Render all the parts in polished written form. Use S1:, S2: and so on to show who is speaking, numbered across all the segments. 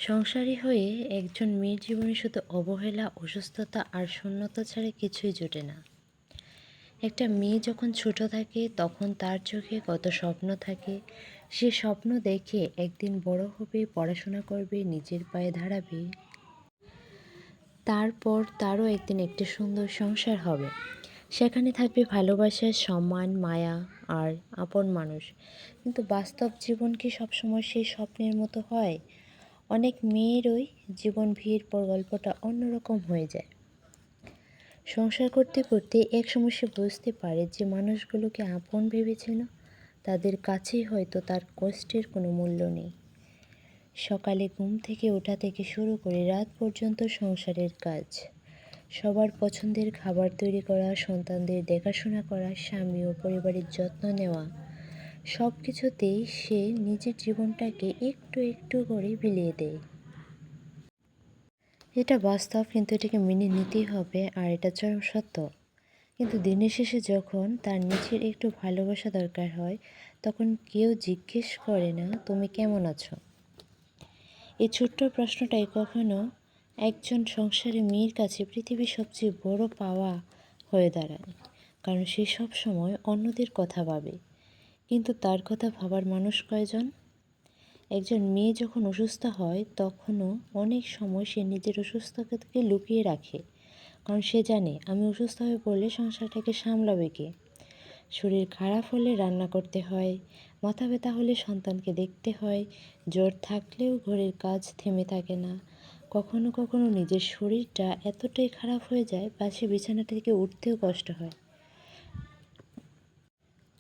S1: সংসারী হয়ে একজন মেয়ের জীবনে শুধু অবহেলা, অসুস্থতা আর শূন্যতা ছাড়া কিছুই জোটে না। একটা মেয়ে যখন ছোট থাকে তখন তার চোখে কত স্বপ্ন থাকে। সে স্বপ্ন দেখে একদিন বড় হবে, পড়াশোনা করবে, নিজের পায়ে দাঁড়াবে। তারপর তারও একদিন একটি সুন্দর সংসার হবে। সেখানে থাকবে ভালোবাসা, সম্মান, মায়া আর আপন মানুষ। কিন্তু বাস্তব জীবন কি সবসময় সেই স্বপ্নের মতো হয়? অনেক মেয়েরই জীবন বিয়ের পর গল্পটা অন্যরকম হয়ে যায়। সংসার করতে করতে একসময় সে বুঝতে পারে যে মানুষগুলোকে আপন ভেবেছিল, তাদের কাছেই হয়তো তার কষ্টের কোনো মূল্য নেই। সকালে ঘুম থেকে ওঠা থেকে শুরু করে রাত পর্যন্ত সংসারের কাজ, সবার পছন্দের খাবার তৈরি করা, সন্তানদের দেখাশোনা করা, স্বামী ও পরিবারের যত্ন নেওয়া, সব কিছুতেই সে নিজের জীবনটাকে একটু একটু করে বিলিয়ে দেয়। এটা বাস্তব, কিন্তু এটাকে মেনে নিতেই হবে, আর এটা চরম সত্য। কিন্তু দিনের শেষে যখন তার নিজের একটু ভালোবাসা দরকার হয়, তখন কেউ জিজ্ঞেস করে না তুমি কেমন আছো। এই ছোট্ট প্রশ্নটাই কখনো একজন সংসারী মেয়ের কাছে পৃথিবীর সবচেয়ে বড় পাওয়া হয়ে দাঁড়ায়। কারণ সে সব সময় অন্যদের কথা ভাবে, কিন্তু তার কথা ভাবার মানুষ কয়জন? একজন মেয়ে যখন অসুস্থ হয় তখনও অনেক সময় সে নিজের অসুস্থতাকে লুকিয়ে রাখে। কারণ সে জানে, আমি অসুস্থ হয়ে পড়লে সংসারটাকে সামলাবে কে। শরীর খারাপ হলে রান্না করতে হয়, মাথা ব্যথা হলে সন্তানকে দেখতে হয়, জ্বর থাকলেও ঘরের কাজ থেমে থাকে না। কখনো কখনো নিজের শরীরটা এতটাই খারাপ হয়ে যায়, পাশে বিছানা থেকে উঠতেও কষ্ট হয়।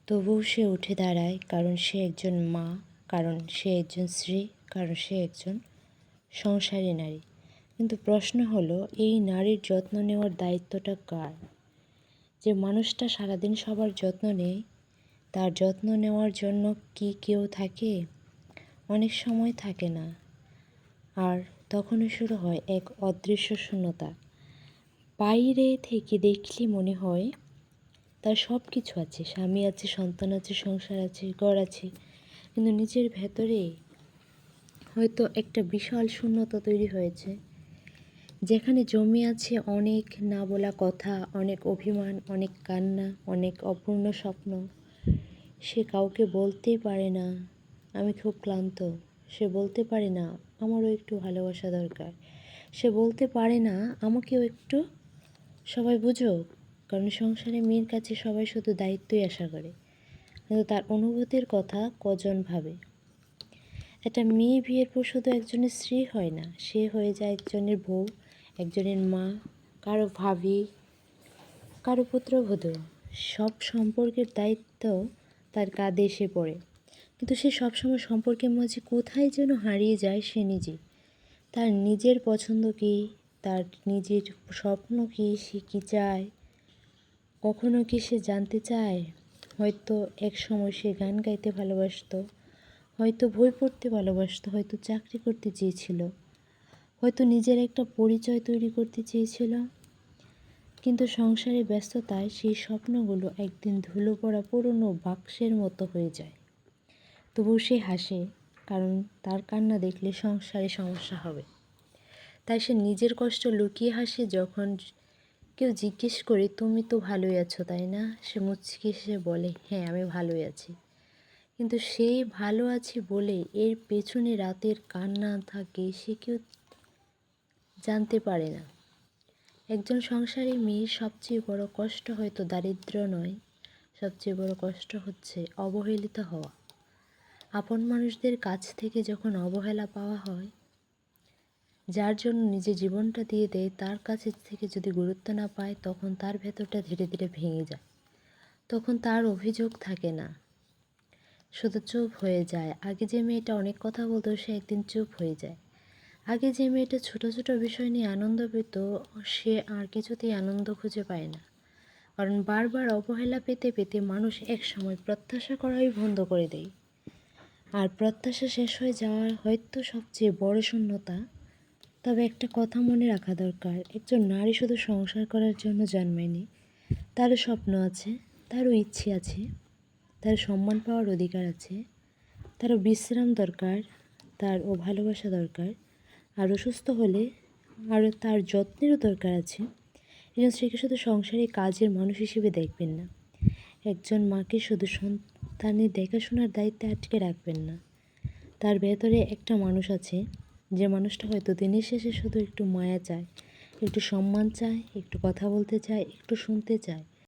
S1: তবুও সে উঠে দাঁড়ায়, কারণ সে একজন মা, কারণ সে একজন স্ত্রী, কারণ সে একজন সংসারী নারী। কিন্তু প্রশ্ন হলো, এই নারীর যত্ন নেওয়ার দায়িত্বটা কার? যে মানুষটা সারাদিন সবার যত্ন নেয়, তার যত্ন নেওয়ার জন্য কি কেউ থাকে? অনেক সময় থাকে না। আর তখনই শুরু হয় এক অদৃশ্য শূন্যতা। বাইরে থেকে দেখলে মনে হয় তার সব কিছু আছে, স্বামী আছে, সন্তান আছে, সংসার আছে, ঘর আছে, কিন্তু নিজের ভেতরে হয়তো একটা বিশাল শূন্যতা তৈরি হয়েছে, যেখানে জমে আছে অনেক না বলা কথা, অনেক অভিমান, অনেক কান্না, অনেক অপূর্ণ স্বপ্ন। সে কাউকে বলতেই পারে না আমি খুব ক্লান্ত। সে বলতে পারে না আমারও একটু ভালোবাসা দরকার। সে বলতে পারে না আমাকেও একটু সবাই বুঝুক। কারণ সংসারে মেয়ের কাছে সবাই শুধু দায়িত্বই আশা করে, কিন্তু তার অনুভূতির কথা কজন ভাবে। একটা মেয়ে বিয়ের পর শুধু একজনের স্ত্রী হয় না, সে হয়ে যায় একজনের বউ, একজনের মা, কারো ভাবি, কারো পুত্রবধূ। সব সম্পর্কের দায়িত্ব তার কাঁধে এসে পড়ে। কিন্তু সে সবসময় সম্পর্কের মাঝে কোথায় যেন হারিয়ে যায় সে নিজে। তার নিজের পছন্দ কী, তার নিজের স্বপ্ন কী, সে কী চায়, কখনো কি সে জানতে চায়? হয়তো এক সময় সে গান গাইতে ভালোবাসতো, হয়তো বই পড়তে ভালোবাসতো, হয়তো চাকরি করতে চেয়েছিল, হয়তো নিজের একটা পরিচয় তৈরি করতে চেয়েছিল। কিন্তু সংসারের ব্যস্ততায় সেই স্বপ্নগুলো একদিন ধুলো পড়া পুরনো বাক্সের মতো হয়ে যায়। তবুও সে হাসে, কারণ তার কান্না দেখলে সংসারে সমস্যা হবে। তাই সে নিজের কষ্ট লুকিয়ে হাসে। যখন কেউ জিজ্ঞেস করে তুমি তো ভালোই আছো তাই না, সে মুচকি হেসে বলে হ্যাঁ আমি ভালোই আছি। কিন্তু সেই ভালো আছি বলে এর পেছনে রাতের কান্না থাকে, সে কেউ জানতে পারে না। একজন সংসারী মেয়ের সবচেয়ে বড় কষ্ট হয়তো দারিদ্র্য নয়, সবচেয়ে বড় কষ্ট হচ্ছে অবহেলিত হওয়া। আপন মানুষদের কাছ থেকে যখন অবহেলা পাওয়া হয়, যার জন্য নিজের জীবনটা দিয়ে দেয়, তার কাছে থেকে যদি গুরুত্ব না পায়, তখন তার ভেতরটা ধীরে ধীরে ভেঙে যায়। তখন তার অভিযোগ থাকে না, শুধু চুপ হয়ে যায়। আগে যে মেয়েটা অনেক কথা বলতো, সে একদিন চুপ হয়ে যায়। আগে যে মেয়েটা ছোট ছোট বিষয় নিয়ে আনন্দ পেত, সে আর কিছুতেই আনন্দ খুঁজে পায় না। কারণ বারবার অবহেলা পেতে পেতে মানুষ এক সময় প্রত্যাশা করাই বন্ধ করে দেয়। আর প্রত্যাশা শেষ হয়ে যাওয়ার হয়তো সবচেয়ে বড় শূন্যতা। তবে একটা কথা মনে রাখা দরকার, একজন নারী শুধু সংসার করার জন্য জন্মায়নি। তারও স্বপ্ন আছে, তারও ইচ্ছে আছে, তার সম্মান পাওয়ার অধিকার আছে, তারও বিশ্রাম দরকার, তারও ভালোবাসা দরকার, আর অসুস্থ হলে আরও তার যত্নেরও দরকার আছে। একজন স্ত্রীকে শুধু সংসারে কাজের মানুষ হিসেবে দেখবেন না। একজন মাকে শুধু সন্তানের দেখাশোনার দায়িত্বে আটকে রাখবেন না। তার ভেতরে একটা মানুষ আছে, যে মানুষটা হয়তো দিনের শেষে শুধু একটু মায়া চায়, একটু সম্মান চায়, একটু কথা বলতে চায়, একটু শুনতে চায়।